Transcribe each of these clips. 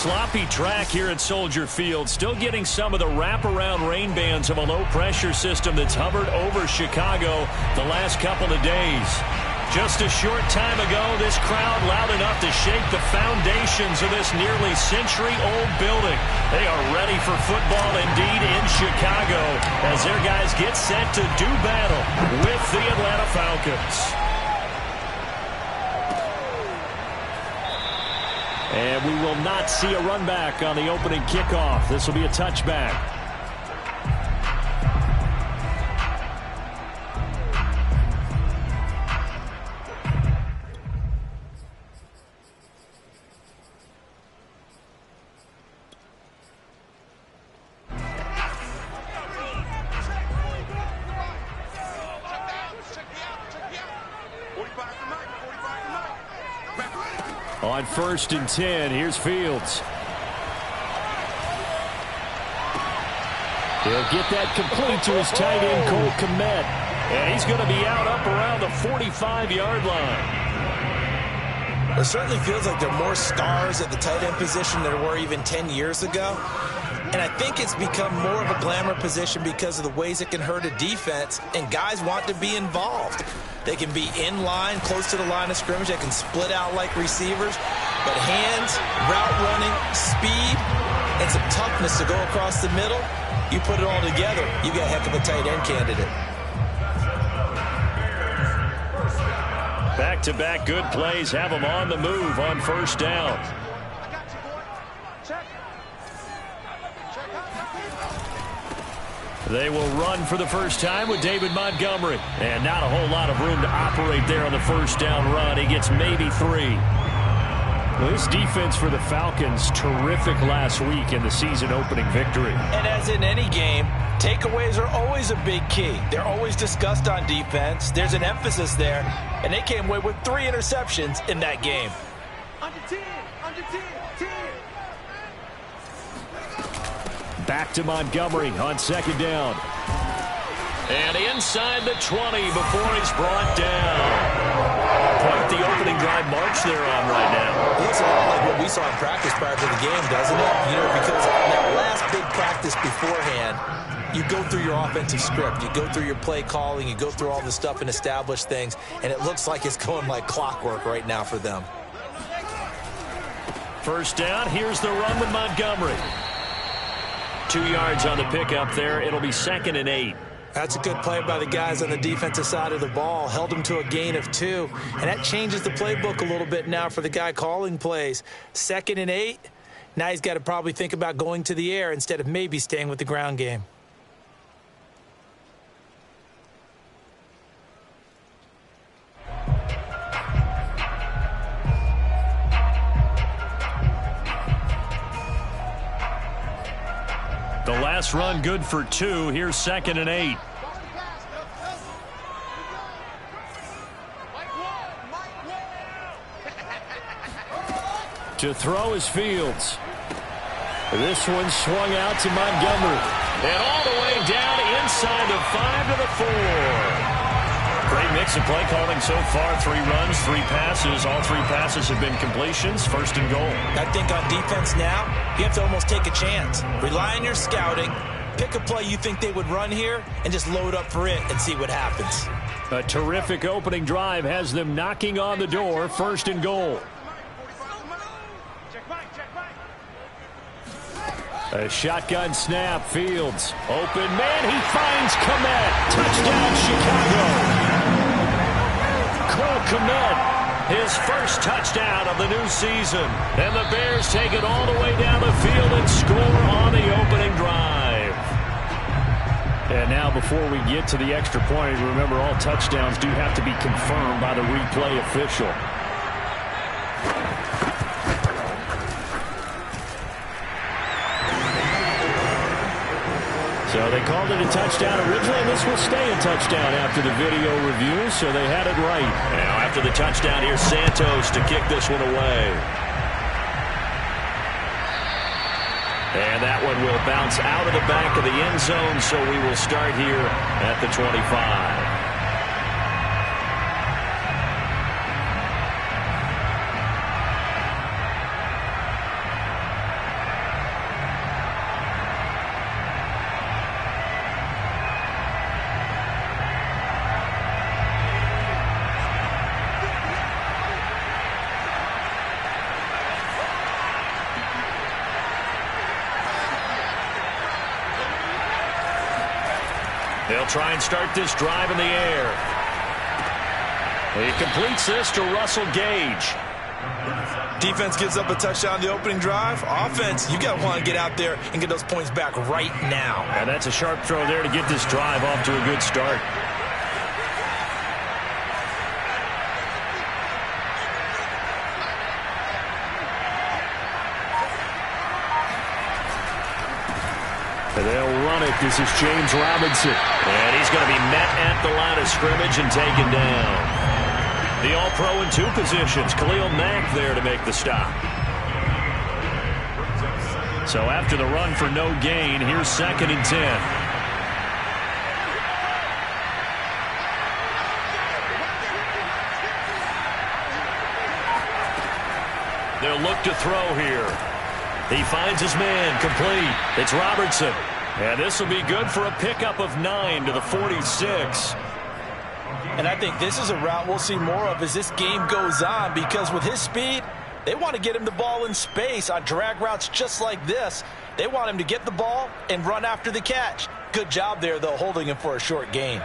sloppy track here at Soldier Field. Still getting some of the wraparound rain bands of a low-pressure system that's hovered over Chicago the last couple of days. Just a short time ago, this crowd loud enough to shake the foundations of this nearly century-old building. They are ready for football indeed in Chicago as their guys get set to do battle with the Atlanta Falcons. And we will not see a run back on the opening kickoff. This will be a touchback. On 1st and 10, here's Fields. He'll get that complete to his tight end, Cole Kmet. And he's going to be out up around the 45-yard line. It certainly feels like there are more stars at the tight end position than there were even 10 years ago. And I think it's become more of a glamour position because of the ways it can hurt a defense, and guys want to be involved. They can be in line, close to the line of scrimmage. They can split out like receivers. But hands, route running, speed, and some toughness to go across the middle, you put it all together, you got a heck of a tight end candidate. Back-to-back good plays have them on the move on 1st down. They will run for the first time with David Montgomery. And not a whole lot of room to operate there on the 1st down run. He gets maybe 3. Well, this defense for the Falcons, terrific last week in the season-opening victory. And as in any game, takeaways are always a big key. They're always discussed on defense. There's an emphasis there. And they came away with 3 interceptions in that game. Under 10, under 10, 10. Back to Montgomery on 2nd down. And inside the 20 before he's brought down. Quite the opening drive march they're on right now. It looks a lot like what we saw in practice prior to the game, doesn't it? You know, because that last big practice beforehand, you go through your offensive script. You go through your play calling. You go through all the stuff and establish things. And it looks like it's going like clockwork right now for them. 1st down. Here's the run with Montgomery. 2 yards on the pickup there. It'll be 2nd and 8. That's a good play by the guys on the defensive side of the ball. Held them to a gain of 2. And that changes the playbook a little bit now for the guy calling plays. 2nd and 8. Now he's got to probably think about going to the air instead of maybe staying with the ground game. The last run good for 2. Here's 2nd and 8. To throw is Fields. This one swung out to Montgomery. And all the way down inside the 5 to the 4. Great mix of play calling so far. 3 runs, 3 passes. All 3 passes have been completions. 1st and goal. I think on defense now, you have to almost take a chance. Rely on your scouting. Pick a play you think they would run here and just load up for it and see what happens. A terrific opening drive has them knocking on the door. 1st and goal. A shotgun snap. Fields. Open man. He finds Kmet. Touchdown Chicago. Cole Kmet. His first touchdown of the new season. And the Bears take it all the way down the field and score on the opening drive. And now before we get to the extra point, remember all touchdowns do have to be confirmed by the replay official. So they called it a touchdown originally, and this will stay a touchdown after the video review, so they had it right. Now after the touchdown, here's Santos to kick this one away. And that one will bounce out of the back of the end zone, so we will start here at the 25. They'll try and start this drive in the air. He completes this to Russell Gage. Defense gives up a touchdown the opening drive. Offense, you got to want to get out there and get those points back right now. And that's a sharp throw there to get this drive off to a good start. And they'll run it. This is James Robinson. And he's going to be met at the line of scrimmage and taken down. The All-Pro in 2 positions. Khalil Mack there to make the stop. So after the run for no gain, here's 2nd and 10. They'll look to throw here. He finds his man, complete. It's Robertson. And this will be good for a pickup of 9 to the 46. And I think this is a route we'll see more of as this game goes on, because with his speed, they want to get him the ball in space on drag routes just like this. They want him to get the ball and run after the catch. Good job there, though, holding him for a short gain.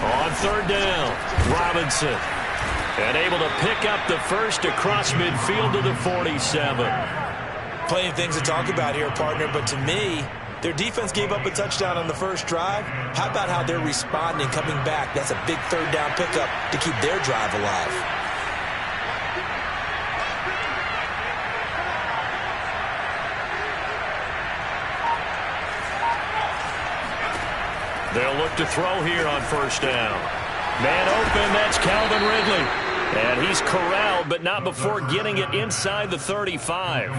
On 3rd down, Robinson. And able to pick up the first across midfield to the 47. Plenty of things to talk about here, partner, but to me, their defense gave up a touchdown on the first drive. How about how they're responding, coming back? That's a big 3rd down pickup to keep their drive alive. They'll look to throw here on 1st down. Man open, that's Calvin Ridley. And he's corralled, but not before getting it inside the 35.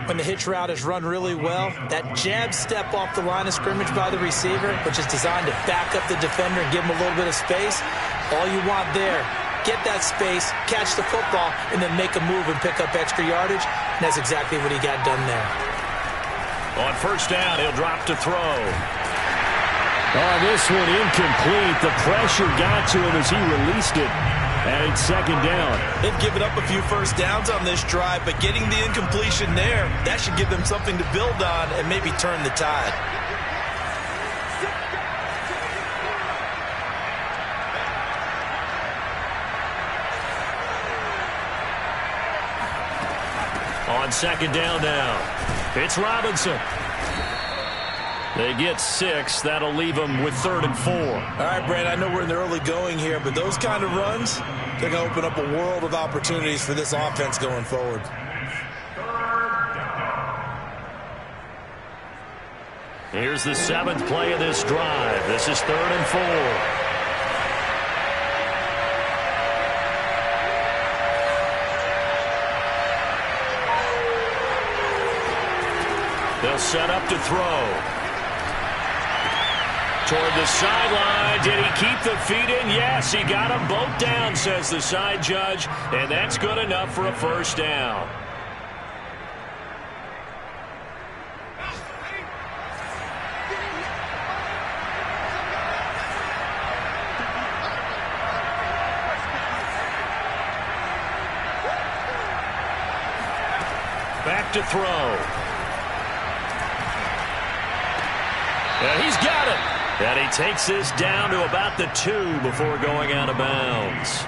When the hitch route is run really well, that jab step off the line of scrimmage by the receiver, which is designed to back up the defender and give him a little bit of space, all you want there, get that space, catch the football, and then make a move and pick up extra yardage. And that's exactly what he got done there. On 1st down, he'll drop to throw. Oh, this one incomplete. The pressure got to him as he released it. And it's 2nd down. They've given up a few first downs on this drive, but getting the incompletion there, that should give them something to build on and maybe turn the tide. On 2nd down now, it's Robinson. They get 6. That'll leave them with 3rd and 4. All right, Brad, I know we're in the early going here, but those kind of runs, they're going to open up a world of opportunities for this offense going forward. Here's the 7th play of this drive. This is 3rd and 4. They'll set up to throw. Toward the sideline. Did he keep the feet in? Yes, he got them both down, says the side judge. And that's good enough for a 1st down. Back to throw. And he's got it. And he takes this down to about the 2 before going out of bounds.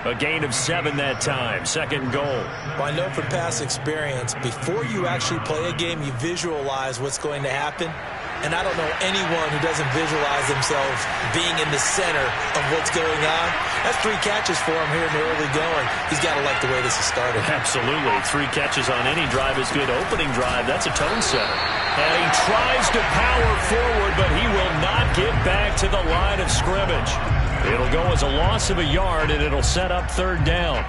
A gain of 7 that time. 2nd goal. Well, I know from past experience, before you actually play a game, you visualize what's going to happen. And I don't know anyone who doesn't visualize themselves being in the center of what's going on. That's 3 catches for him here in the early going. He's got to like the way this has started. Absolutely. 3 catches on any drive is good. Opening drive, that's a tone setter. And he tries to power forward, but he will not get back to the line of scrimmage. It'll go as a loss of a yard, and it'll set up 3rd down.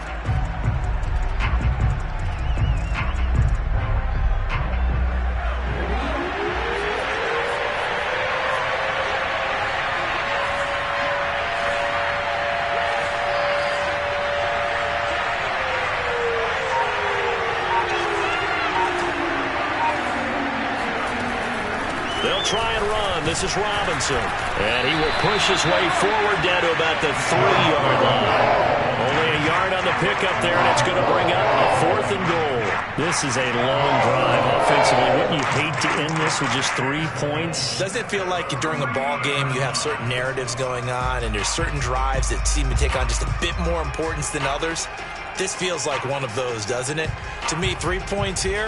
try and run. This is Robinson. And he will push his way forward down to about the 3-yard line. Only a yard on the pickup there, and it's going to bring up a 4th and goal. This is a long drive offensively. Wouldn't you hate to end this with just 3 points? Doesn't it feel like during a ball game you have certain narratives going on and there's certain drives that seem to take on just a bit more importance than others? This feels like one of those, doesn't it? To me, 3 points here,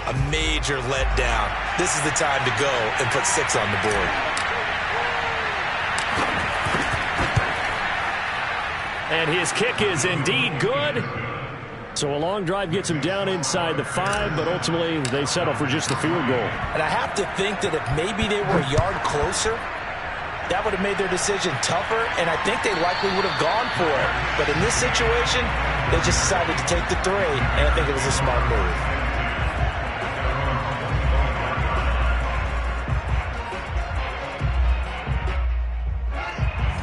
a major letdown. This is the time to go and put 6 on the board. And his kick is indeed good. So a long drive gets him down inside the 5, but ultimately they settle for just the field goal. And I have to think that if maybe they were a yard closer, that would have made their decision tougher, and I think they likely would have gone for it. But in this situation, they just decided to take the 3, and I think it was a smart move.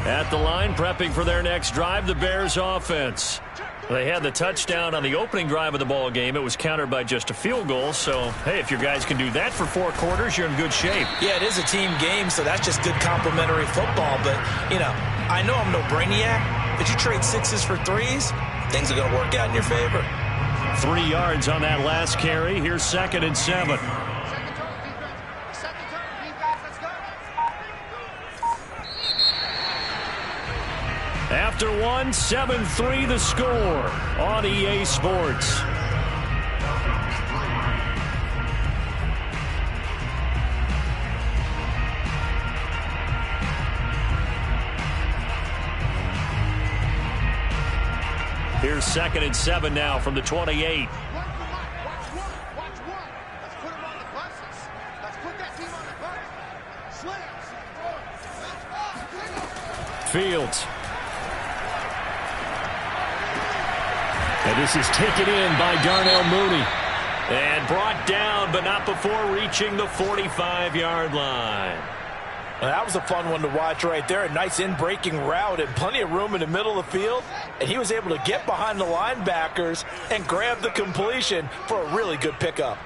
At the line, prepping for their next drive, the Bears offense. They had the touchdown on the opening drive of the ball game. It was countered by just a field goal. So, hey, if your guys can do that for 4 quarters, you're in good shape. Yeah, it is a team game, so that's just good complementary football. But, you know, I know I'm no brainiac, but you trade 6s for 3s, things are going to work out in your favor. 3 yards on that last carry. Here's 2nd and 7. After 1, 7-3 the score on EA Sports. Here's 2nd and 7 now from the 28. Fields. And this is taken in by Darnell Mooney. And brought down, but not before reaching the 45-yard line. Well, that was a fun one to watch right there. A nice in-breaking route and plenty of room in the middle of the field. And he was able to get behind the linebackers and grab the completion for a really good pickup.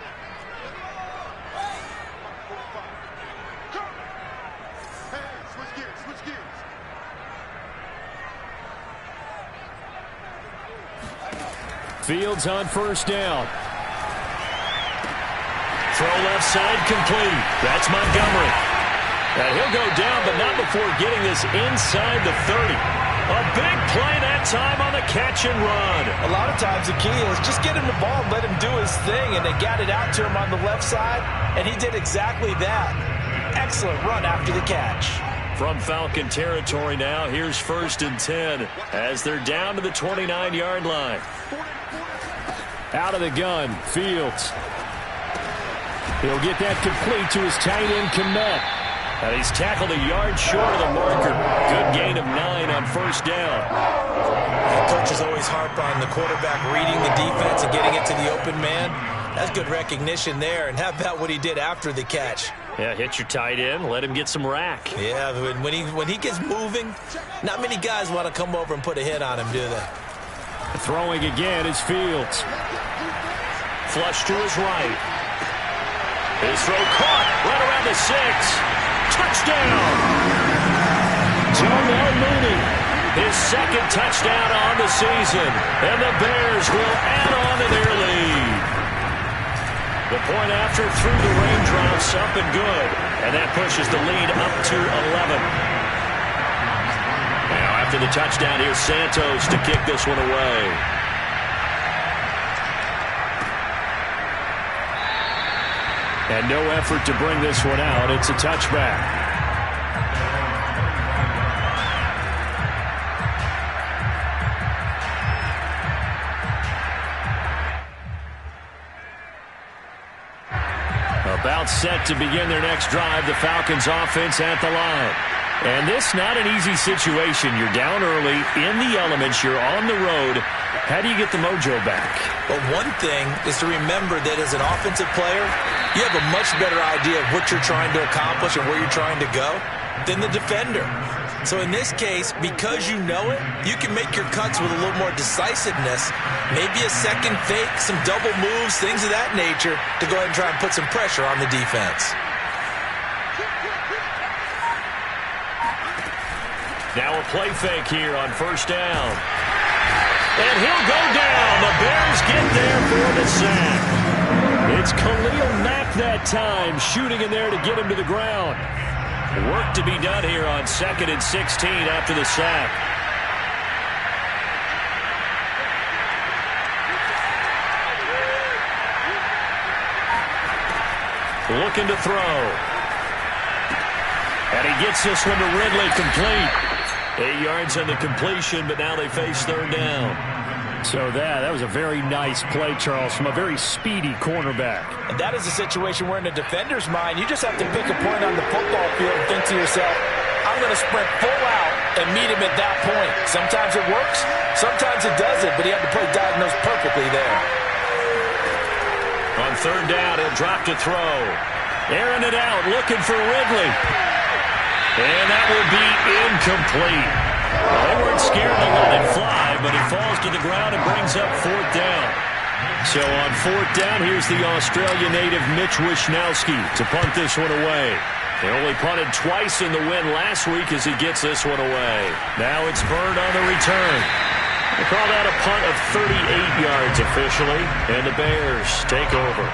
Fields on 1st down. Throw left side complete. That's Montgomery. And he'll go down, but not before getting this inside the 30. A big play that time on the catch and run. A lot of times the key is just get him the ball and let him do his thing, and they got it out to him on the left side, and he did exactly that. Excellent run after the catch. From Falcon territory now, here's 1st and 10 as they're down to the 29-yard line. Out of the gun, Fields. He'll get that complete to his tight end, Kmet. And he's tackled a yard short of the marker. Good gain of 9 on 1st down. The coaches always harp on the quarterback reading the defense and getting it to the open man. That's good recognition there. And how about what he did after the catch? Yeah, hit your tight end, let him get some rack. Yeah, when he gets moving, not many guys want to come over and put a hit on him, do they? Throwing again is Fields. Flush to his right. His throw caught right around the 6. Touchdown! Darnell Mooney, his 2nd touchdown on the season. And the Bears will add on to their lead. The point after through the raindrops, up and good. And that pushes the lead up to 11. Now after the touchdown, here's Santos to kick this one away. And no effort to bring this one out. It's a touchback. About set to begin their next drive, the Falcons offense at the line. And this not an easy situation. You're down early, in the elements, you're on the road. How do you get the mojo back? Well, one thing is to remember that as an offensive player, you have a much better idea of what you're trying to accomplish and where you're trying to go than the defender. So in this case, because you know it, you can make your cuts with a little more decisiveness, maybe a second fake, some double moves, things of that nature, to go ahead and try and put some pressure on the defense. Now a play fake here on first down. And he'll go down. The Bears get there for the sack. It's Khalil Mack that time, shooting in there to get him to the ground. Work to be done here on 2nd and 16 after the sack. Looking to throw. And he gets this one to Ridley, complete. 8 yards on the completion, but now they face third down. So that was a very nice play, Charles, from a very speedy cornerback. And that is a situation where in a defender's mind, you just have to pick a point on the football field and think to yourself, I'm going to sprint full out and meet him at that point. Sometimes it works, sometimes it doesn't, but he had to play diagnosed perfectly there. On third down, he'll drop to throw. Airing it out, looking for Ridley. And that will be incomplete. Well, they weren't scared to let it fly, but it falls to the ground and brings up fourth down. So on fourth down, here's the Australia native Mitch Wishnowsky to punt this one away. They only punted twice in the win last week as he gets this one away. Now it's Bird on the return. They call that a punt of 38 yards officially, and the Bears take over.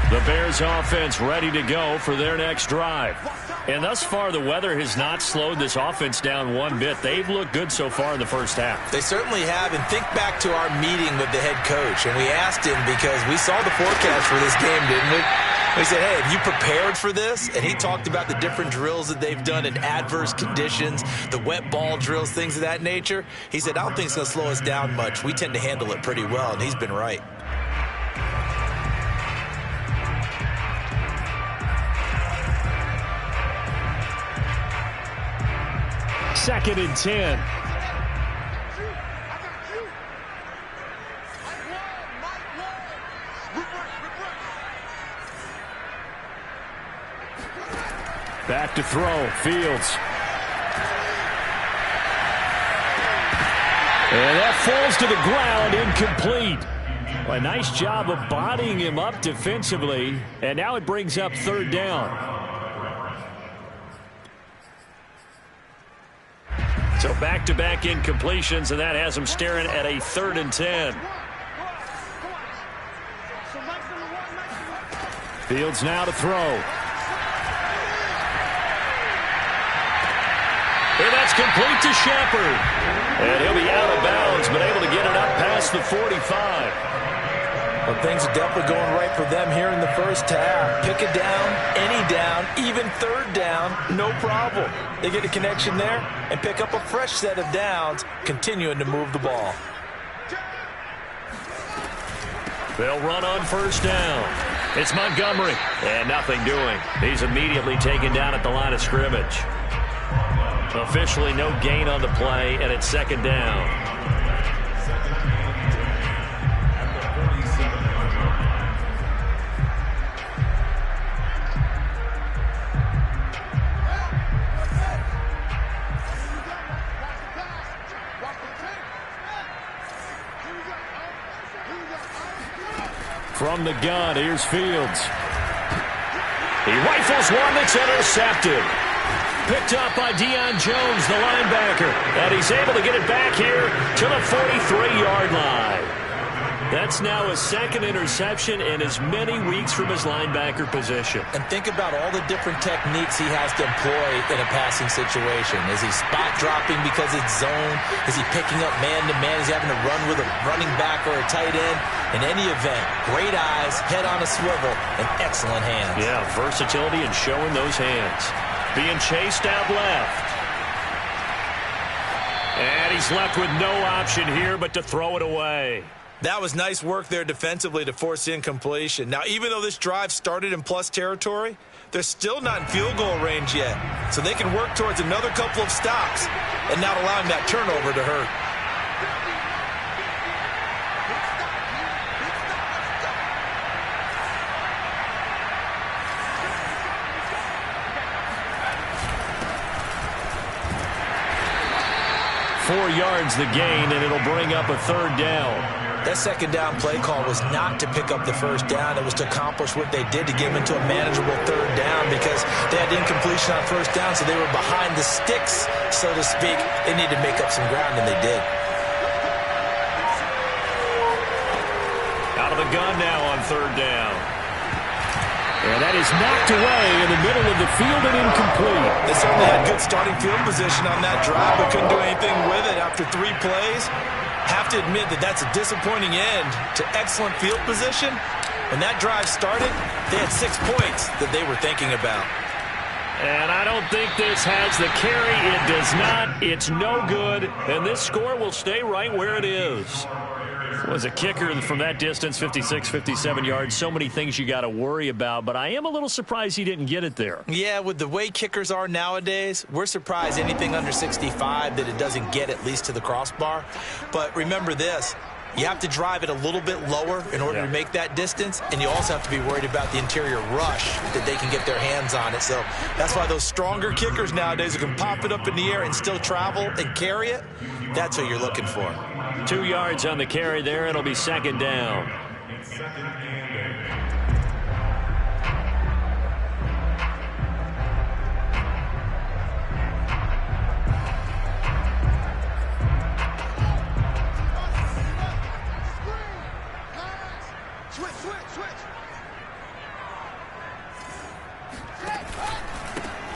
The Bears offense ready to go for their next drive. And thus far, the weather has not slowed this offense down one bit. They've looked good so far in the first half. They certainly have. And think back to our meeting with the head coach. And we asked him because we saw the forecast for this game, didn't we? We said, hey, have you prepared for this? And he talked about the different drills that they've done in adverse conditions, the wet ball drills, things of that nature. He said, I don't think it's going to slow us down much. We tend to handle it pretty well, and he's been right. Second and 10. Back to throw, Fields. And that falls to the ground, incomplete. Well, a nice job of bodying him up defensively, and now it brings up third down. So back-to-back incompletions, and that has him staring at a 3rd and 10. Fields now to throw. And that's complete to Shepard. And he'll be out of bounds, but able to get it up past the 45. Well, things are definitely going right for them here in the first half. Pick a down, any down, even third down, no problem. They get a connection there and pick up a fresh set of downs, continuing to move the ball. They'll run on first down. It's Montgomery. And nothing doing. He's immediately taken down at the line of scrimmage. Officially no gain on the play, and it's second down. From the gun, here's Fields. He rifles one that's intercepted. Picked up by Deion Jones, the linebacker. And he's able to get it back here to the 43-yard line. That's now his second interception in as many weeks from his linebacker position. And think about all the different techniques he has to employ in a passing situation. Is he spot dropping because it's zone? Is he picking up man-to-man? Is he having to run with a running back or a tight end? In any event, great eyes, head on a swivel, and excellent hands. Yeah, versatility and showing those hands. Being chased out left. And he's left with no option here but to throw it away. That was nice work there defensively to force incompletion. Now, even though this drive started in plus territory, they're still not in field goal range yet. So they can work towards another couple of stops and not allowing that turnover to hurt. .4 yards the gain, and it'll bring up a third down. That second down play call was not to pick up the first down. It was to accomplish what they did to get them into a manageable third down because they had incompletion on first down, so they were behind the sticks, so to speak. They needed to make up some ground, and they did. Out of the gun now on third down. And that is knocked away in the middle of the field and incomplete. They certainly had good starting field position on that drive, but couldn't do anything with it after 3 plays. Have to admit that that's a disappointing end to excellent field position. When that drive started, they had 6 points that they were thinking about. And I don't think this has the carry. It does not. It's no good. And this score will stay right where it is. Was a kicker from that distance, 56, 57 yards. So many things you got to worry about, but I am a little surprised he didn't get it there. Yeah, with the way kickers are nowadays, we're surprised anything under 65 that it doesn't get at least to the crossbar. But remember this, you have to drive it a little bit lower in order to make that distance, and you also have to be worried about the interior rush that they can get their hands on it. So that's why those stronger kickers nowadays who can pop it up in the air and still travel and carry it, that's what you're looking for. 2 yards on the carry there. It'll be second down.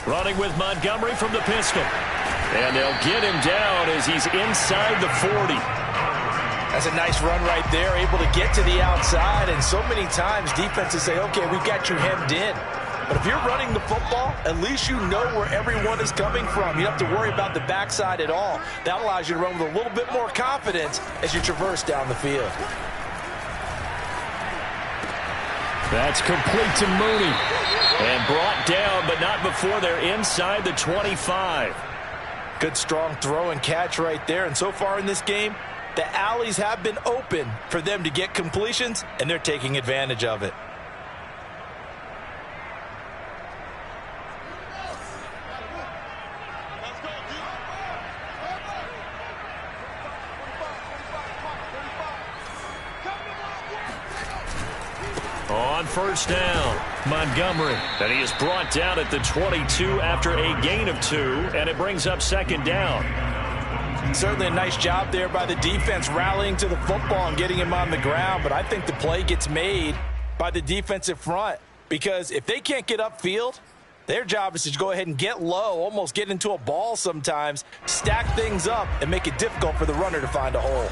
Running with Montgomery from the pistol. And they'll get him down as he's inside the 40. That's a nice run right there, able to get to the outside. And so many times defenses say, okay, we've got you hemmed in. But if you're running the football, at least you know where everyone is coming from. You don't have to worry about the backside at all. That allows you to run with a little bit more confidence as you traverse down the field. That's complete to Mooney. And brought down, but not before they're inside the 25. Good, strong throw and catch right there. And so far in this game, the alleys have been open for them to get completions, and they're taking advantage of it. On first down, Montgomery. And he is brought down at the 22 after a gain of 2, and it brings up second down. Certainly a nice job there by the defense rallying to the football and getting him on the ground, but I think the play gets made by the defensive front because if they can't get upfield, their job is to go ahead and get low, almost get into a ball sometimes, stack things up, and make it difficult for the runner to find a hole.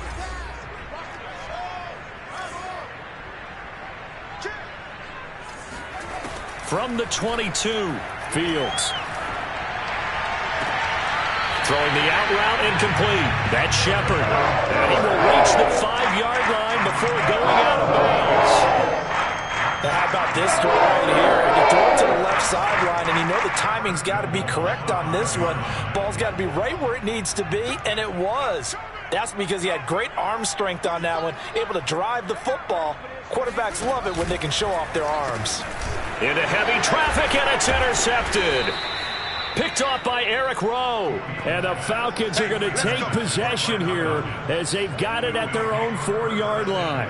From the 22, Fields. Throwing the out route incomplete. That's Shepard. And he will reach the 5-yard line before going out of bounds. Now how about this throw right here? You throw it to the left sideline, and you know the timing's got to be correct on this one. Ball's got to be right where it needs to be, and it was. That's because he had great arm strength on that one, able to drive the football. Quarterbacks love it when they can show off their arms. Into heavy traffic, and it's intercepted. Picked off by Eric Rowe. And the Falcons are going to take possession here as they've got it at their own 4-yard line.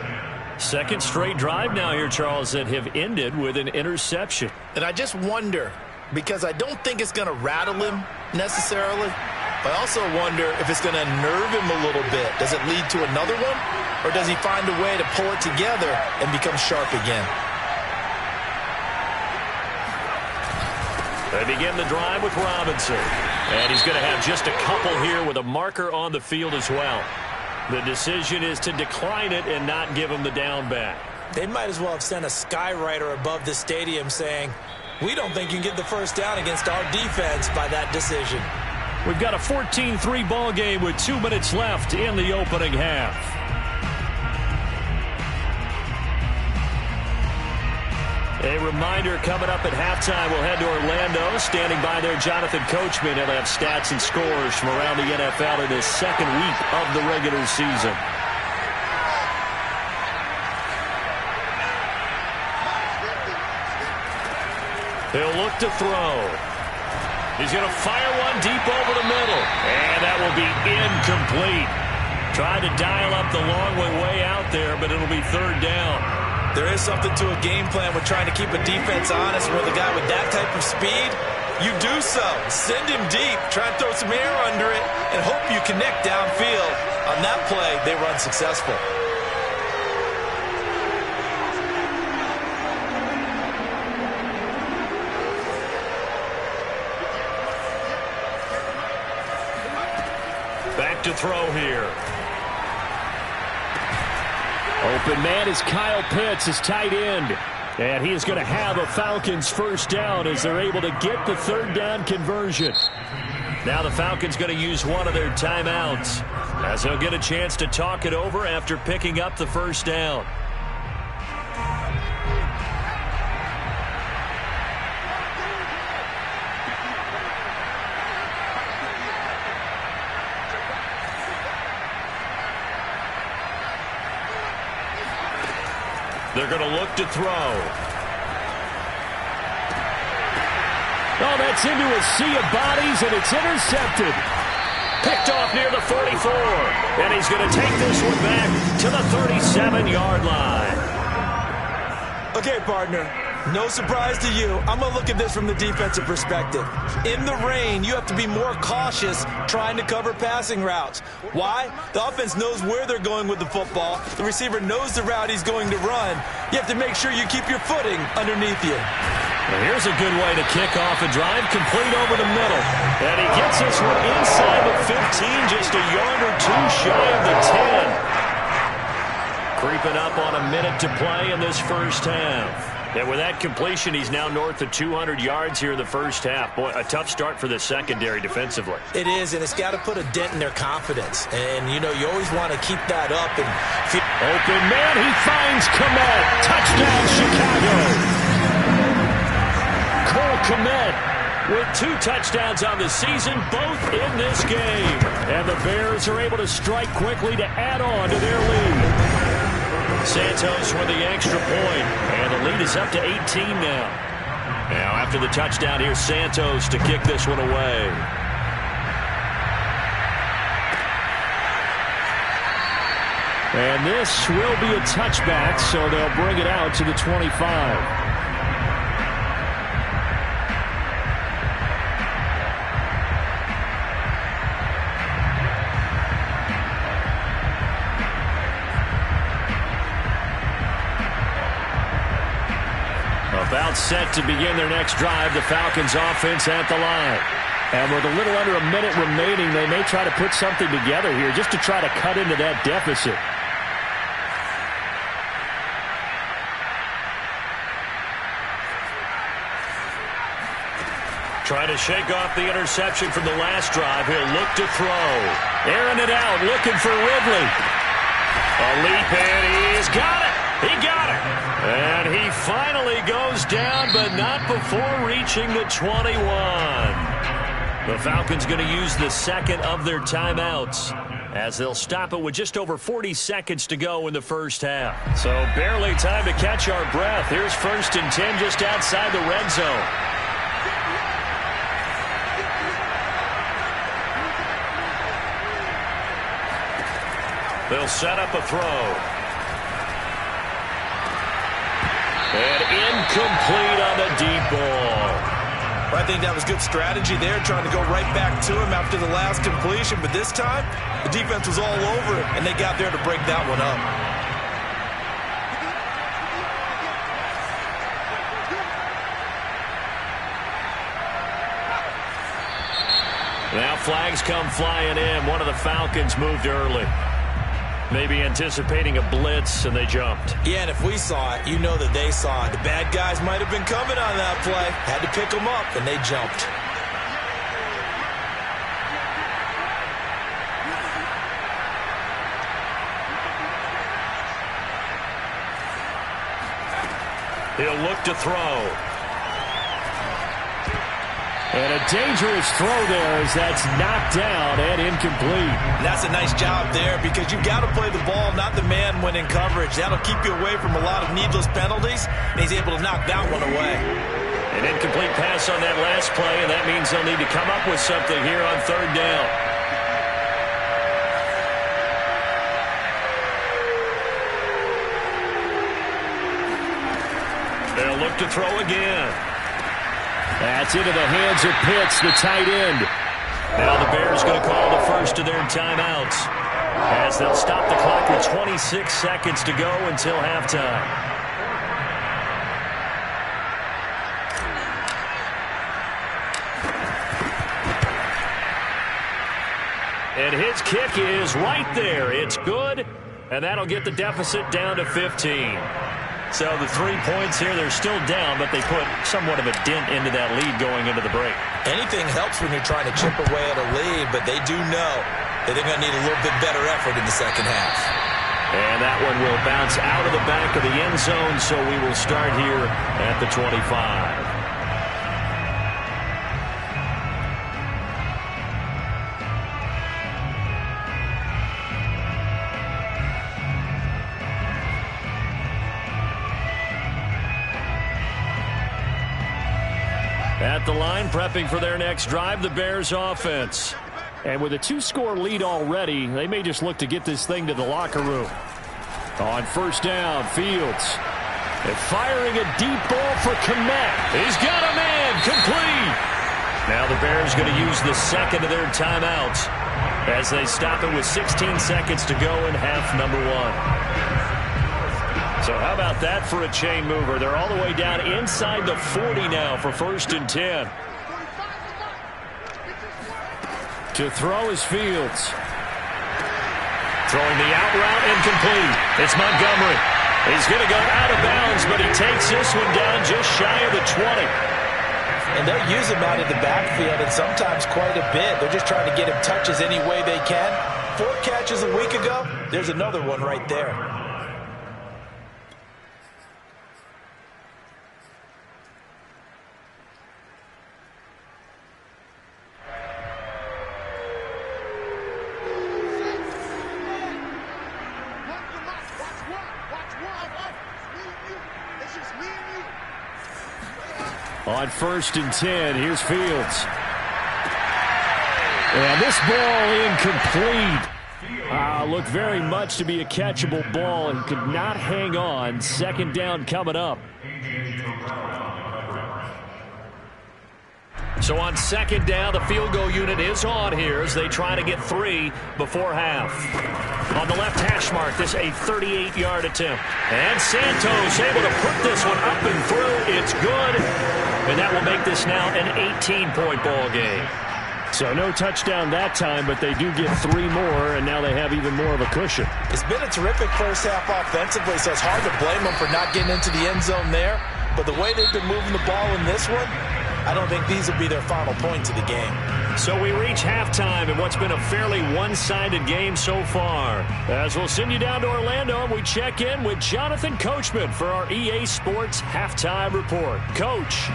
Second straight drive now here, Charles, that have ended with an interception. And I just wonder, because I don't think it's going to rattle him necessarily, but I also wonder if it's going to nerve him a little bit. Does it lead to another one? Or does he find a way to pull it together and become sharp again? They begin the drive with Robinson. And he's going to have just a couple here with a marker on the field as well. The decision is to decline it and not give him the down back. They might as well have sent a skywriter above the stadium saying, we don't think you can get the first down against our defense by that decision. We've got a 14-3 ball game with 2 minutes left in the opening half. A reminder coming up at halftime, we'll head to Orlando. Standing by there, Jonathan Coachman. He'll have stats and scores from around the NFL in this second week of the regular season. He'll look to throw. He's going to fire one deep over the middle. And that will be incomplete. Tried to dial up the long way out there, but it'll be third down. There is something to a game plan with trying to keep a defense honest. With a guy with that type of speed, you do so. Send him deep, try and throw some air under it, and hope you connect downfield. On that play, they were unsuccessful. Back to throw here. Open man is Kyle Pitts, his tight end. And he is going to have a Falcons first down as they're able to get the third down conversion. Now the Falcons going to use one of their timeouts as they'll get a chance to talk it over after picking up the first down. They're going to look to throw. Oh, that's into a sea of bodies, and it's intercepted. Picked off near the 44. And he's going to take this one back to the 37-yard line. Okay, partner. No surprise to you. I'm going to look at this from the defensive perspective. In the rain, you have to be more cautious trying to cover passing routes. Why? The offense knows where they're going with the football. The receiver knows the route he's going to run. You have to make sure you keep your footing underneath you. Well, here's a good way to kick off a drive, complete over the middle. And he gets this one inside the 15, just a yard or two shy of the 10. Creeping up on a minute to play in this first half. And with that completion, he's now north of 200 yards here in the first half. Boy, a tough start for the secondary defensively. It is, and it's got to put a dent in their confidence. And, you know, you always want to keep that up. And open man, he finds Kmet. Touchdown, Chicago. Cole Kmet with 2 touchdowns on the season, both in this game. And the Bears are able to strike quickly to add on to their lead. Santos with the extra point, and the lead is up to 18 now. Now after the touchdown, here's Santos to kick this one away. And this will be a touchback, so they'll bring it out to the 25. About set to begin their next drive, the Falcons offense at the line. And with a little under a minute remaining, they may try to put something together here just to try to cut into that deficit. Trying to shake off the interception from the last drive. He'll look to throw. Airing it out, looking for Ridley. A leap, and he's got it. He got it. And he finally goes down, but not before reaching the 21. The Falcons going to use the second of their timeouts as they'll stop it with just over 40 seconds to go in the first half. So barely time to catch our breath. Here's 1st and 10 just outside the red zone. They'll set up a throw. And incomplete on the deep ball. I think that was good strategy there, trying to go right back to him after the last completion. But this time, the defense was all over it, and they got there to break that one up. Now flags come flying in. One of the Falcons moved early. Maybe anticipating a blitz, and they jumped. Yeah, and if we saw it, you know that they saw it. The bad guys might have been coming on that play. Had to pick them up, and they jumped. He'll look to throw. And a dangerous throw there as that's knocked down and incomplete. And that's a nice job there because you've got to play the ball, not the man when in coverage. That'll keep you away from a lot of needless penalties, and he's able to knock that one away. An incomplete pass on that last play, and that means they'll need to come up with something here on 3rd down. He'll look to throw again. That's into the hands of Pitts, the tight end. Now the Bears going to call the first of their timeouts, as they'll stop the clock with 26 seconds to go until halftime. And his kick is right there. It's good, and that'll get the deficit down to 15. So the 3 points here, they're still down, but they put somewhat of a dent into that lead going into the break. Anything helps when you're trying to chip away at a lead, but they do know that they're going to need a little bit better effort in the second half. And that one will bounce out of the back of the end zone, so we will start here at the 25. At the line, prepping for their next drive, the Bears offense. And with a 2-score lead already, they may just look to get this thing to the locker room. On first down, Fields. And firing a deep ball for Kmet. He's got a man, complete. Now the Bears going to use the second of their timeouts as they stop it with 16 seconds to go in half number 1. So how about that for a chain mover? They're all the way down inside the 40 now for 1st and 10. To throw is Fields. Throwing the out route, incomplete. It's Montgomery. He's going to go out of bounds, but he takes this one down just shy of the 20. And they'll use him out of the backfield, and sometimes quite a bit. They're just trying to get him touches any way they can. 4 catches a week ago. There's another one right there. On 1st and 10, here's Fields. And this ball incomplete. Looked very much to be a catchable ball and could not hang on. 2nd down coming up. So on 2nd down, the field goal unit is on here as they try to get 3 before half. On the left hash mark, this a 38-yard attempt. And Santos able to put this one up and through. It's good. And that will make this now an 18-point ball game. So no touchdown that time, but they do get 3 more, and now they have even more of a cushion. It's been a terrific first half offensively, so it's hard to blame them for not getting into the end zone there. But the way they've been moving the ball in this one, I don't think these will be their final points of the game. So we reach halftime in what's been a fairly one-sided game so far. As we'll send you down to Orlando, and we check in with Jonathan Coachman for our EA Sports Halftime Report. Coach.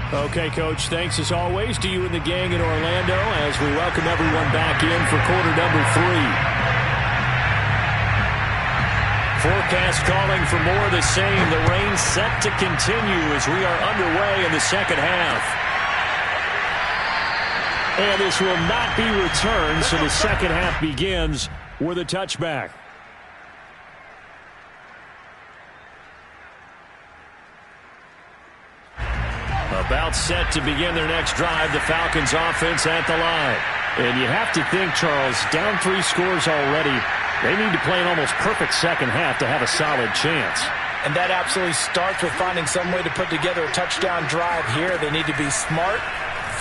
Okay, Coach, thanks as always to you and the gang in Orlando as we welcome everyone back in for quarter number 3. Forecast calling for more of the same. The rain set to continue as we are underway in the second half. And this will not be returned, so the second half begins with a touchback. About set to begin their next drive, the Falcons offense at the line. And you have to think, Charles, down 3 scores already. They need to play an almost perfect second half to have a solid chance. And that absolutely starts with finding some way to put together a touchdown drive here. They need to be smart,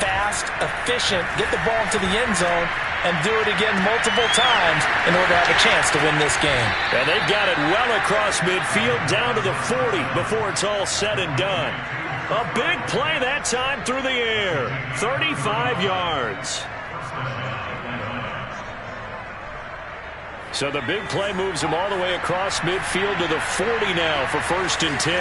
fast, efficient, get the ball into the end zone, and do it again multiple times in order to have a chance to win this game. And they've got it well across midfield down to the 40 before it's all said and done. A big play that time through the air. 35 yards. So the big play moves him all the way across midfield to the 40 now for 1st and 10.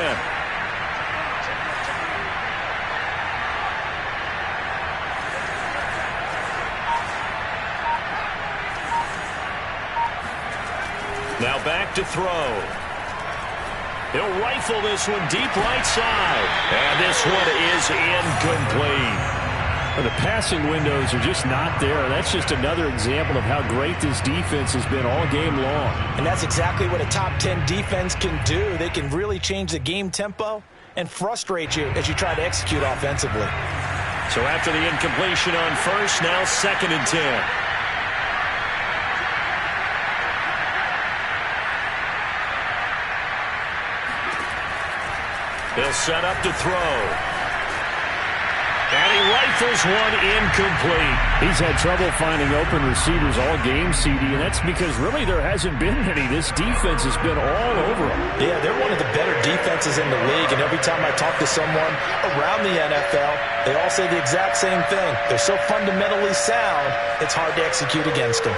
Now back to throw. He'll rifle this one deep right side. And this one is incomplete. Well, the passing windows are just not there. That's just another example of how great this defense has been all game long. And that's exactly what a top 10 defense can do. They can really change the game tempo and frustrate you as you try to execute offensively. So after the incompletion on first, now 2nd and 10. He'll set up to throw. And he rifles one incomplete. He's had trouble finding open receivers all game, CD, and that's because really there hasn't been many. This defense has been all over them. Yeah, they're one of the better defenses in the league, and every time I talk to someone around the NFL, they all say the exact same thing. They're so fundamentally sound, it's hard to execute against them.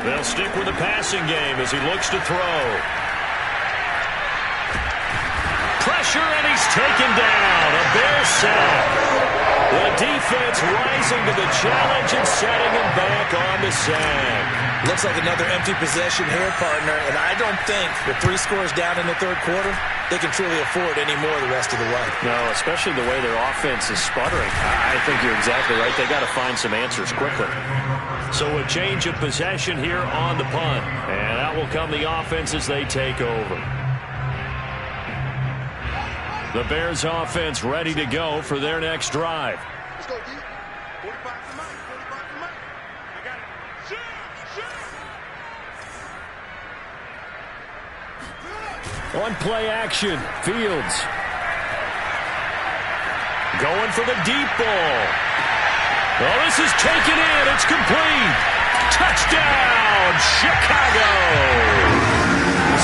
They'll stick with the passing game as he looks to throw. Pressure, and he's taken down. A Bear sack. The defense rising to the challenge and setting him back on the sack. Looks like another empty possession here, partner, and I don't think with 3 scores down in the third quarter, they can truly afford any more the rest of the way. No, especially the way their offense is sputtering. I think you're exactly right. They got to find some answers quickly. So a change of possession here on the punt. And out will come the offense as they take over. The Bears offense ready to go for their next drive. Let's go, D. 45 to Mike. 45 to Mike. I got it. Shoot. On play action, Fields. Going for the deep ball. Oh, this is taken in. It's complete. Touchdown, Chicago.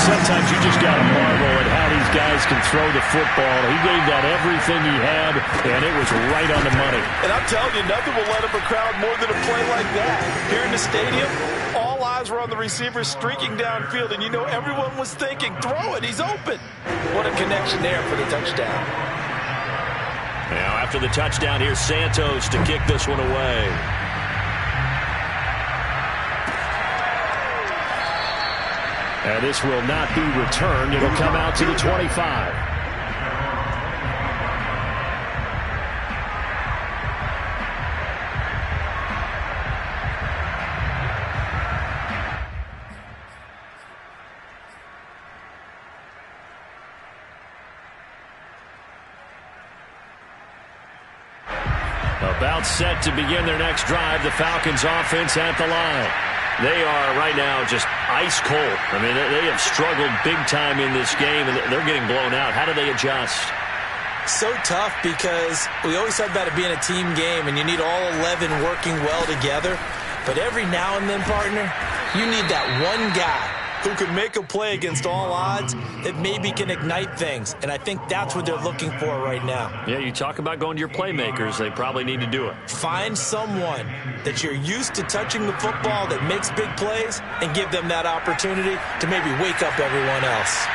Sometimes you just got to marvel at how these guys can throw the football. He gave that everything he had, and it was right on the money. And I'm telling you, nothing will let up a crowd more than a play like that. Here in the stadium, all eyes were on the receiver streaking downfield, and you know everyone was thinking, throw it, he's open. What a connection there for the touchdown. Now after the touchdown, here's Santos to kick this one away. And this will not be returned. It'll come out to the 25. About set to begin their next drive, the Falcons offense at the line. They are right now just ice cold. I mean, they have struggled big time in this game, and they're getting blown out. How do they adjust? So tough because we always talk about it being a team game, and you need all 11 working well together. But every now and then, partner, you need that one guy who can make a play against all odds that maybe can ignite things. And I think that's what they're looking for right now. Yeah, you talk about going to your playmakers. They probably need to do it. Find someone that you're used to touching the football that makes big plays and give them that opportunity to maybe wake up everyone else.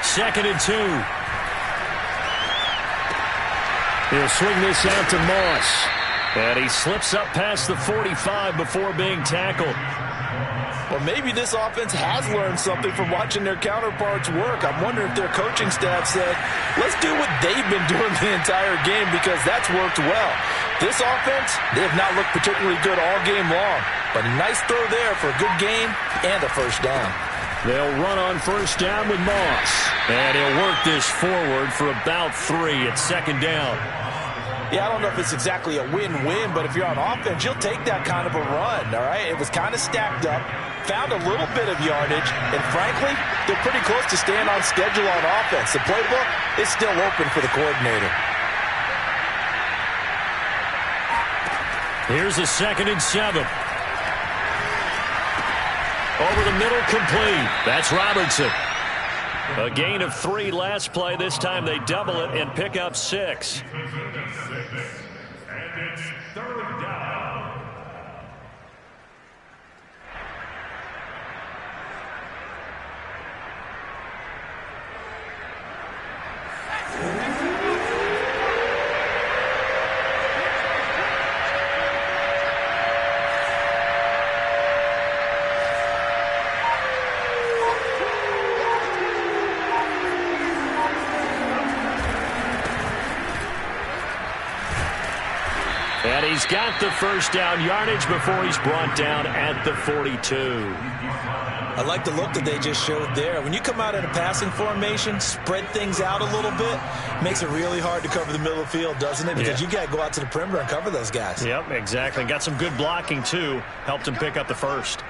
Second and 2. He'll swing this out to Moss. And he slips up past the 45 before being tackled. Well, maybe this offense has learned something from watching their counterparts work. I'm wondering if their coaching staff said, let's do what they've been doing the entire game because that's worked well. This offense, they have not looked particularly good all game long. But a nice throw there for a good gain and a first down. They'll run on first down with Moss. And he'll work this forward for about 3 at second down. Yeah, I don't know if it's exactly a win-win, but if you're on offense, you'll take that kind of a run, all right? It was kind of stacked up, found a little bit of yardage, and frankly, they're pretty close to staying on schedule on offense. The playbook is still open for the coordinator. Here's a 2nd and 7. Over the middle, complete. That's Robertson. A gain of 3 last play. This time they double it and pick up 6. And it's 3rd down. And he's got the first down yardage before he's brought down at the 42. I like the look that they just showed there. When you come out in a passing formation, spread things out a little bit, makes it really hard to cover the middle of the field, doesn't it? Because you got to go out to the perimeter and cover those guys. Yep, exactly. Got some good blocking, too. Helped him pick up the first.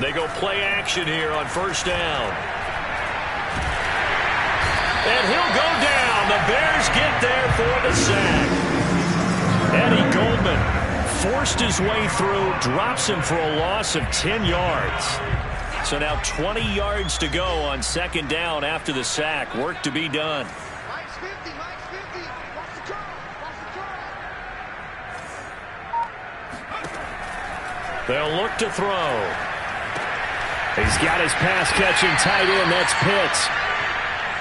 They go play action here on first down. And he'll go down. The Bears get there for the sack. Eddie Goldman forced his way through, drops him for a loss of 10 yards. So now 20 yards to go on second down after the sack. Work to be done. Mike's 50, Mike's 50. Watch the turn, watch the turn. They'll look to throw. He's got his pass-catching tight end. That's Pitts.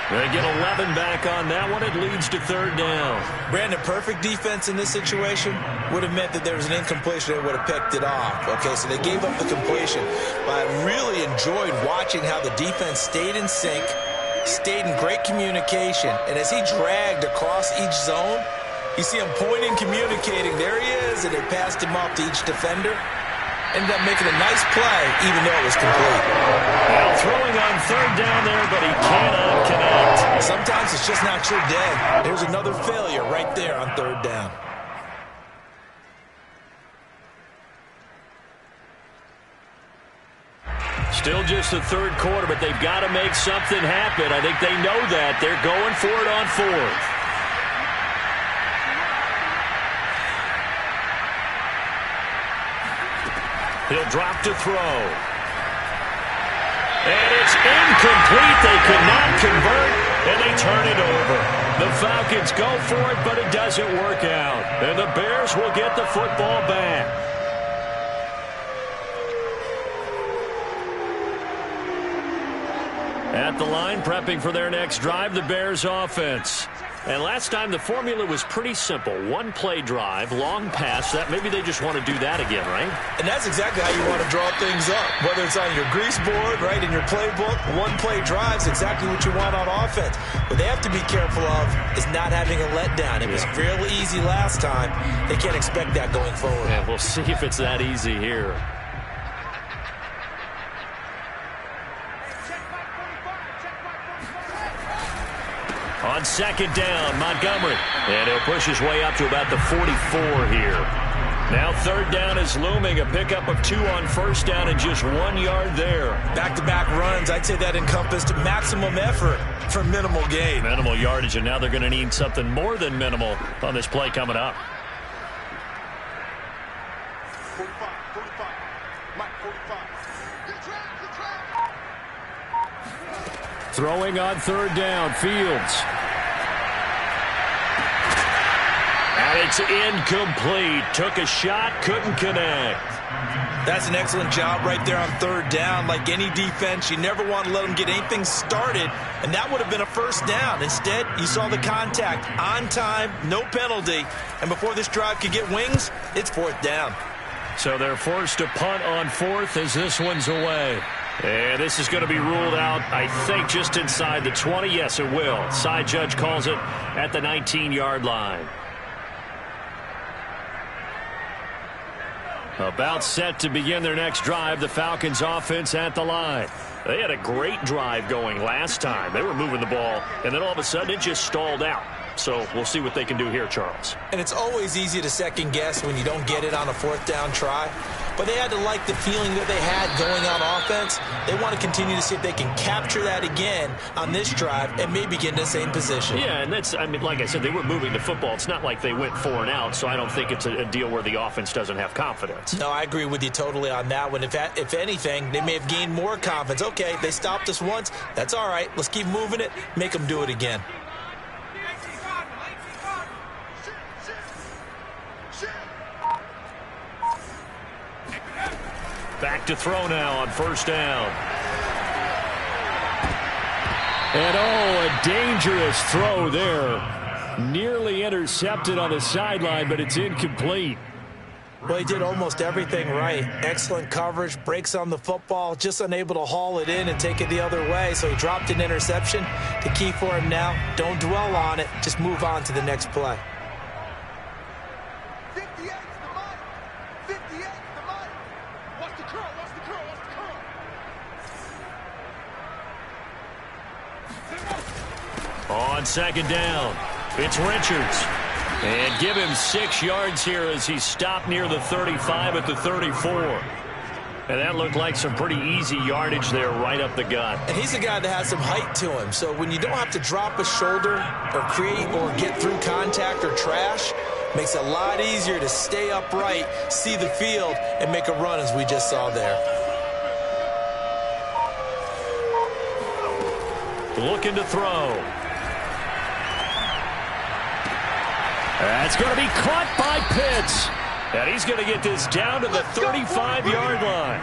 They get 11 back on that one. It leads to third down. Brandon, perfect defense in this situation would have meant that there was an incompletion. They would have picked it off. Okay, so they gave up the completion. But I really enjoyed watching how the defense stayed in sync, stayed in great communication. And as he dragged across each zone, you see him pointing, communicating. There he is, and they passed him off to each defender. Ended up making a nice play, even though it was complete. Well, throwing on third down there, but he cannot connect. Sometimes it's just not your day. There's another failure right there on third down. Still just the third quarter, but they've got to make something happen. I think they know that. They're going for it on fourth. He'll drop to throw. And it's incomplete. They could not convert, and they turn it over. The Falcons go for it, but it doesn't work out. And the Bears will get the football back. At the line, prepping for their next drive, the Bears offense. And last time, the formula was pretty simple. One-play drive, long pass. That maybe they just want to do that again, right? And that's exactly how you want to draw things up. Whether it's on your grease board, right, in your playbook, one-play drive is exactly what you want on offense. What they have to be careful of is not having a letdown. It was fairly easy last time. They can't expect that going forward. Yeah, we'll see if it's that easy here. On second down, Montgomery. And he'll push his way up to about the 44 here. Now third down is looming. A pickup of 2 on first down and just 1 yard there. Back-to-back runs, I'd say that encompassed maximum effort for minimal gain. Minimal yardage, and now they're going to need something more than minimal on this play coming up. 45, 45. Mike, 45. Good trap. Throwing on third down, Fields. And it's incomplete. Took a shot, couldn't connect. That's an excellent job right there on third down. Like any defense, you never want to let them get anything started, and that would have been a first down. Instead, you saw the contact on time, no penalty, and before this drive could get wings, it's fourth down. So they're forced to punt on fourth as this one's away. And this is going to be ruled out, I think, just inside the 20. Yes, it will. Side judge calls it at the 19-yard line. About set to begin their next drive, the Falcons offense at the line. They had a great drive going last time. They were moving the ball, and then all of a sudden it just stalled out. So we'll see what they can do here, Charles. And it's always easy to second guess when you don't get it on a fourth down try. But they had to like the feeling that they had going on offense. They want to continue to see if they can capture that again on this drive and maybe get in the same position. Yeah, and that's, I mean, like I said, they were moving the football. It's not like they went 4 and out, so I don't think it's a deal where the offense doesn't have confidence. No, I agree with you totally on that one. If anything, they may have gained more confidence. Okay, they stopped us once. That's all right. Let's keep moving it. Make them do it again. Back to throw now on first down. And a dangerous throw there. Nearly intercepted on the sideline, but it's incomplete. Well, he did almost everything right. Excellent coverage, breaks on the football, just unable to haul it in and take it the other way. So he dropped an interception. The key for him now, don't dwell on it. Just move on to the next play. On second down, it's Richards. And give him 6 yards here as he stopped near the 35 at the 34. And that looked like some pretty easy yardage there right up the gut. And he's a guy that has some height to him. So when you don't have to drop a shoulder or create or get through contact or trash, makes it a lot easier to stay upright, see the field, and make a run as we just saw there. Looking to throw. That's going to be caught by Pitts. And he's going to get this down to the 35-yard line.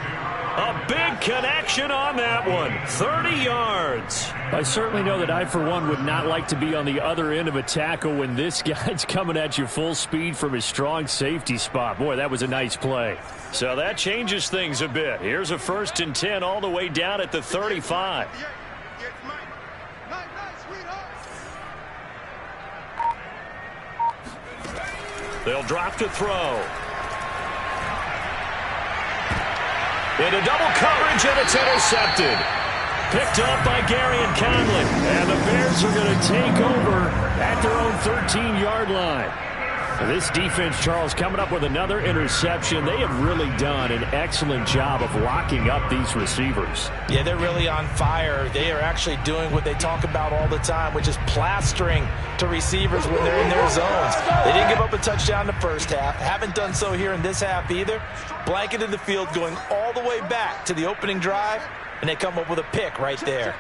A big connection on that one. 30 yards. I certainly know that I, for one, would not like to be on the other end of a tackle when this guy's coming at you full speed from his strong safety spot. Boy, that was a nice play. So that changes things a bit. Here's a 1st and 10 all the way down at the 35. They'll drop to throw. Into double coverage, and it's intercepted. Picked up by Gary and Conley. And the Bears are going to take over at their own 13-yard line. This defense, Charles, coming up with another interception. They have really done an excellent job of locking up these receivers. Yeah, they're really on fire. They are actually doing what they talk about all the time, which is plastering to receivers when they're in their zones. They didn't give up a touchdown in the first half. Haven't done so here in this half either. Blanketed the field, going all the way back to the opening drive, and they come up with a pick right there.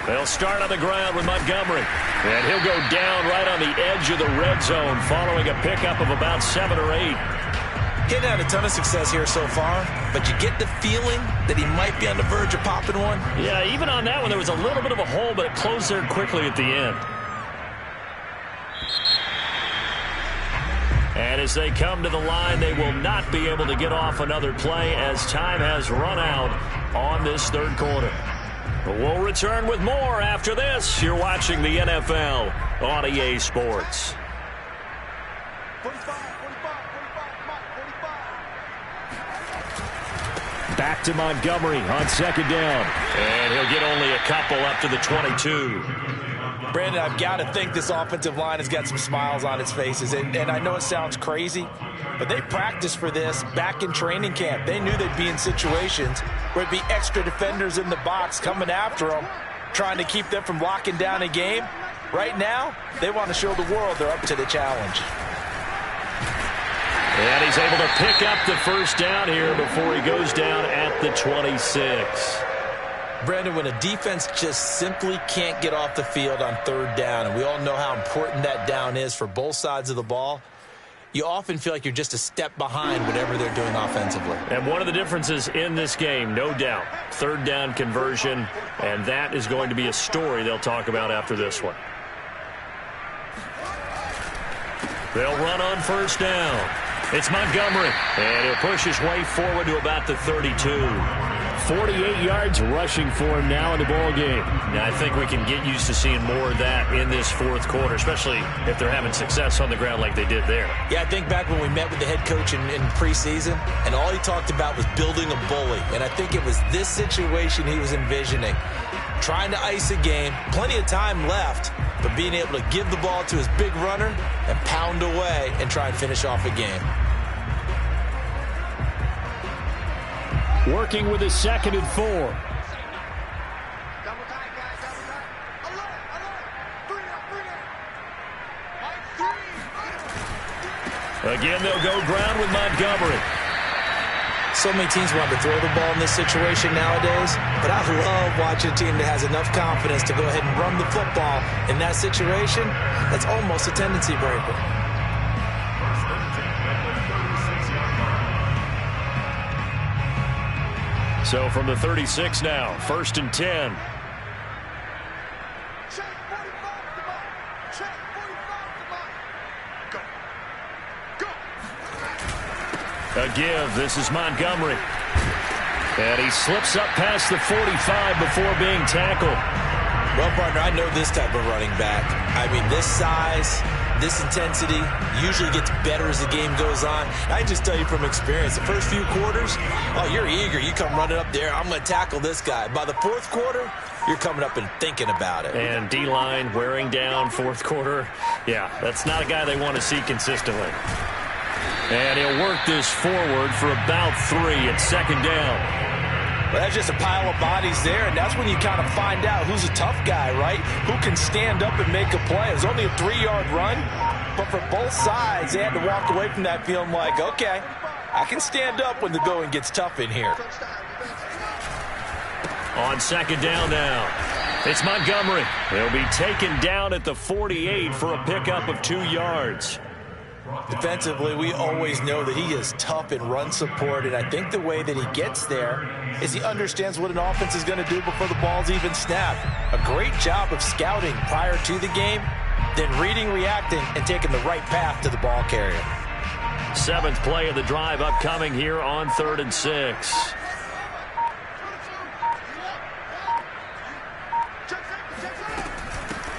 They'll start on the ground with Montgomery. And he'll go down right on the edge of the red zone following a pickup of about 7 or 8. He hadn't had a ton of success here so far, but you get the feeling that he might be on the verge of popping one. Yeah, even on that one, there was a little bit of a hole, but it closed there quickly at the end. And as they come to the line, they will not be able to get off another play as time has run out on this third quarter. We'll return with more after this. You're watching the NFL on EA Sports. 45. Back to Montgomery on second down. And he'll get only a couple up to the 22. Brandon, I've got to think this offensive line has got some smiles on its faces. And I know it sounds crazy, but they practiced for this back in training camp. They knew they'd be in situations where it'd be extra defenders in the box coming after them, trying to keep them from locking down a game. Right now, they want to show the world they're up to the challenge. And he's able to pick up the first down here before he goes down at the 26. Brandon, when a defense just simply can't get off the field on third down, and we all know how important that down is for both sides of the ball, you often feel like you're just a step behind whatever they're doing offensively. And one of the differences in this game, no doubt, third down conversion, and that is going to be a story they'll talk about after this one. They'll run on first down. It's Montgomery, and he'll push his way forward to about the 32. 48 yards rushing for him now in the ball game. Now, I think we can get used to seeing more of that in this fourth quarter, especially if they're having success on the ground like they did there. Yeah, I think back when we met with the head coach in preseason, and all he talked about was building a bully. And I think it was this situation he was envisioning. Trying to ice a game, plenty of time left, but being able to give the ball to his big runner and pound away and try and finish off a game. Working with his 2nd and 4. Double tight, guys, double tight. Alert. 3 now. Again, they'll go ground with Montgomery. So many teams want to throw the ball in this situation nowadays, but I love watching a team that has enough confidence to go ahead and run the football in that situation. That's almost a tendency breaker. So from the 36 now, 1st and 10. Check 45 to Mike. Check 45 to Mike. Go. A give. This is Montgomery. And he slips up past the 45 before being tackled. Well, partner, I know this type of running back. I mean, this size, This intensity usually gets better as the game goes on. I just tell you from experience, the first few quarters, oh, you're eager. You come running up there, I'm going to tackle this guy. By the fourth quarter, you're coming up and thinking about it. And D-line wearing down fourth quarter. Yeah, that's not a guy they want to see consistently. And he'll work this forward for about 3 at second down. Well, that's just a pile of bodies there, and that's when you kind of find out who's a tough guy, right? Who can stand up and make a play. It was only a 3-yard run, but for both sides, they had to walk away from that feeling like, okay, I can stand up when the going gets tough in here. On second down now, it's Montgomery. He'll be taken down at the 48 for a pickup of 2 yards. Defensively, we always know that he is tough in run support, and I think the way that he gets there is he understands what an offense is going to do before the ball's even snapped. A great job of scouting prior to the game, then reading, reacting, and taking the right path to the ball carrier. 7th play of the drive upcoming here on 3rd and 6.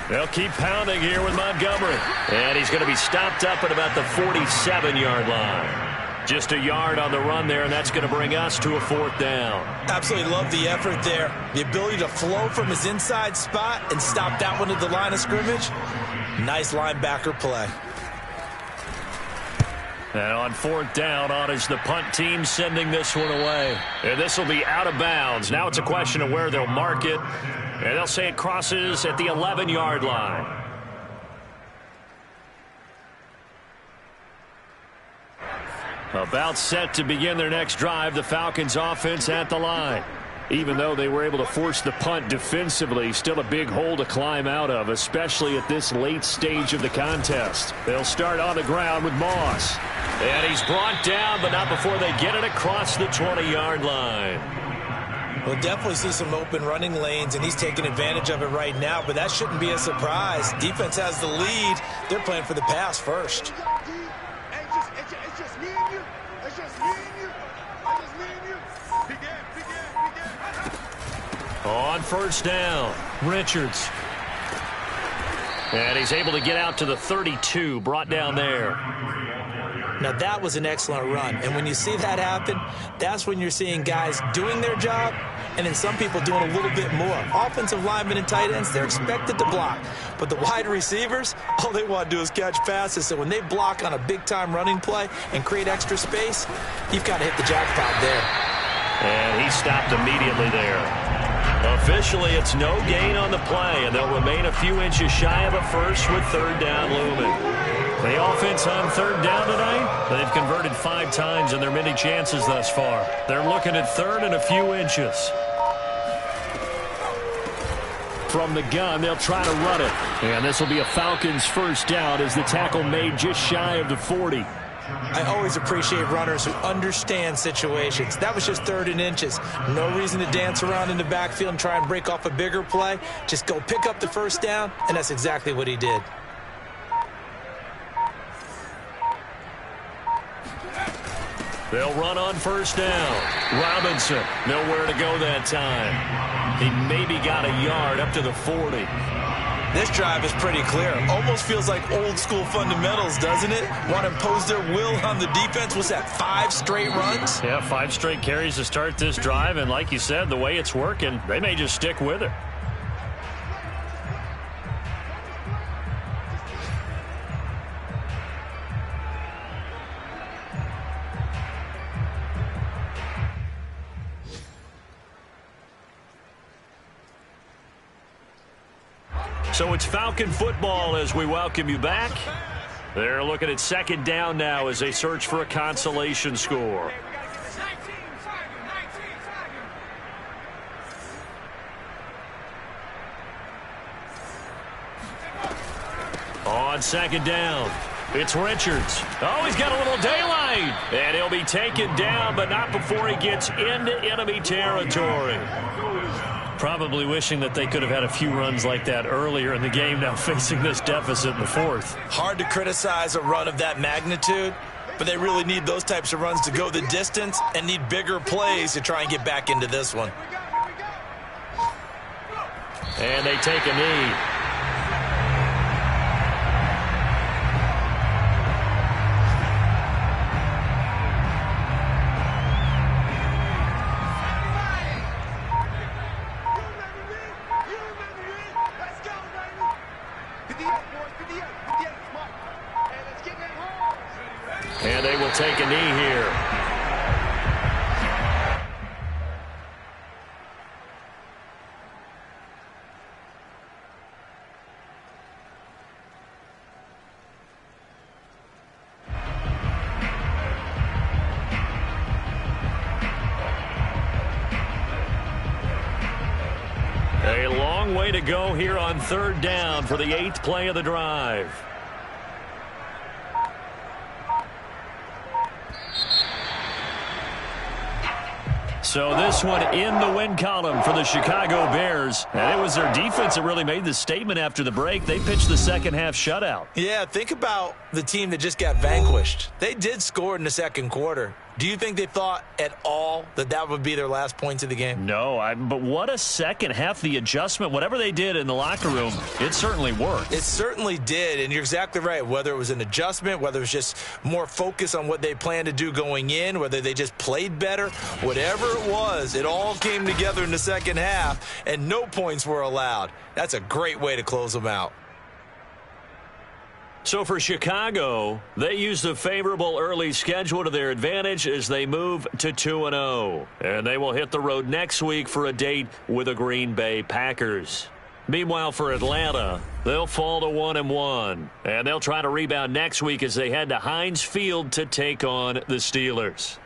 They'll keep pounding here with Montgomery. And he's going to be stopped up at about the 47-yard line. Just a yard on the run there, and that's going to bring us to a 4th down. Absolutely love the effort there. The ability to flow from his inside spot and stop that one at the line of scrimmage. Nice linebacker play. And on 4th down, on is the punt team sending this one away. And this will be out of bounds. Now it's a question of where they'll mark it. And they'll say it crosses at the 11-yard line. About set to begin their next drive, the Falcons offense at the line. Even though they were able to force the punt defensively, still a big hole to climb out of, especially at this late stage of the contest. They'll start on the ground with Moss. And he's brought down, but not before they get it across the 20-yard line. We'll definitely see some open running lanes, and he's taking advantage of it right now, but that shouldn't be a surprise. Defense has the lead. They're playing for the pass first. It's just me and you. It's just me and you. It's just me and you. Begin. On 1st down, Richards. And he's able to get out to the 32, brought down there. Now, that was an excellent run. And when you see that happen, that's when you're seeing guys doing their job and then some people doing a little bit more. Offensive linemen and tight ends, they're expected to block. But the wide receivers, all they want to do is catch passes. So when they block on a big-time running play and create extra space, you've got to hit the jackpot there. And he stopped immediately there. Officially, it's no gain on the play, and they'll remain a few inches shy of a first with 3rd down looming. The offense on 3rd down tonight, they've converted 5 times in their many chances thus far. They're looking at 3rd and a few inches. From the gun, they'll try to run it. And this will be a Falcons 1st down as the tackle made just shy of the 40. I always appreciate runners who understand situations. That was just 3rd and inches. No reason to dance around in the backfield and try and break off a bigger play. Just go pick up the 1st down, and that's exactly what he did. They'll run on 1st down. Robinson, nowhere to go that time. He maybe got a yard up to the 40. This drive is pretty clear. Almost feels like old school fundamentals, doesn't it? Want to impose their will on the defense. What's that, 5 straight runs? Yeah, 5 straight carries to start this drive. And like you said, the way it's working, they may just stick with it. So it's Falcon football as we welcome you back. They're looking at 2nd down now as they search for a consolation score. On 2nd down, it's Richards. Oh, he's got a little daylight. And he'll be taken down, but not before he gets into enemy territory. Probably wishing that they could have had a few runs like that earlier in the game, now facing this deficit in the 4th. Hard to criticize a run of that magnitude, but they really need those types of runs to go the distance and need bigger plays to try and get back into this one. And they take a knee. And they will take a knee here. A long way to go here on third down for the 8th play of the drive. So this one in the win column for the Chicago Bears. And it was their defense that really made the statement after the break. They pitched the second half shutout. Yeah, think about the team that just got vanquished. They did score in the second quarter. Do you think they thought at all that that would be their last points of the game? No, but what a second half. The adjustment, whatever they did in the locker room, it certainly worked. It certainly did, and you're exactly right. Whether it was an adjustment, whether it was just more focus on what they planned to do going in, whether they just played better, whatever it was, it all came together in the second half, and no points were allowed. That's a great way to close them out. So for Chicago, they use the favorable early schedule to their advantage as they move to 2-0. And they will hit the road next week for a date with the Green Bay Packers. Meanwhile, for Atlanta, they'll fall to 1-1. And they'll try to rebound next week as they head to Heinz Field to take on the Steelers.